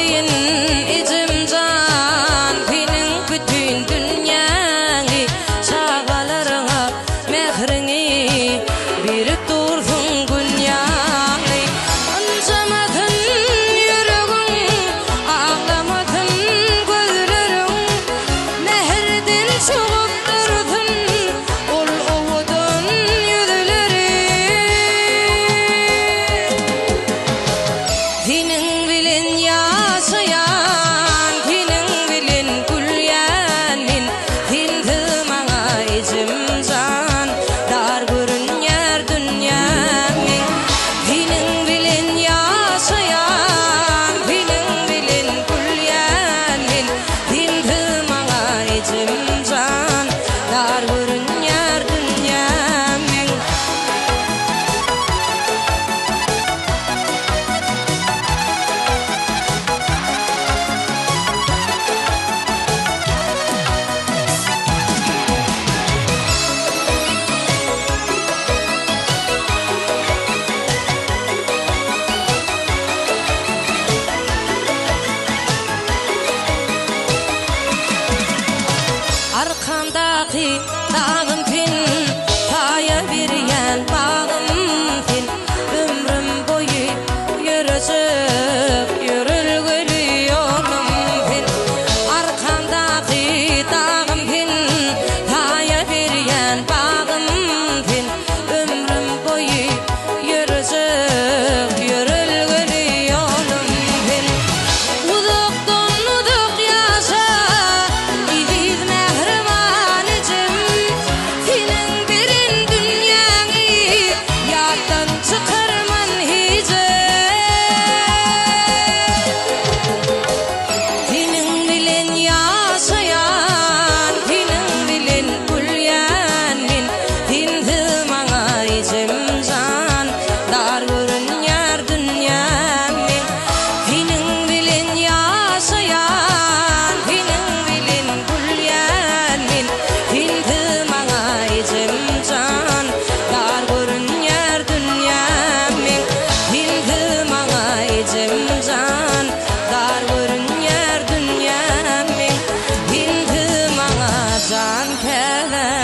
diyen ecem can Pinin bütün dünyayı çağalarına mehrini bir dursun dünyayı ancamadın yüreğin ağlamadın gözlerin meherden çoğup durdun ol ovudun yüzleri dinin bilen yaşayan dinin bilen gülyanin hindi mağa ecem can dar görün yer dünyamin dinin bilen yaşayan dinin bilen gülyanin hindi mağa ecem can dar görün yer dünyamin arkamdaki dağım pin taya bir yen bağım pin ömrüm boyu yürüyecek yürülgülü yolum pin arkamdaki dağım pin taya bir yen bağım pin ömrüm boyu yürüyecek yürülgülü yolum pin uzaktan uzak yaşa İdiz mehriban ecem senin birin dünyayı yaddan çıkarman hice senin bilen yaşayan senin bilen gülyanin hindi mağa ecem can dar görün yer dünyamin senin bilen yaşayan senin bilen gülyanin hindi mağa ecem can dar görün yer dünyamin hindi mağa ecem can dar görün yer dünyamin hindi mağa can kele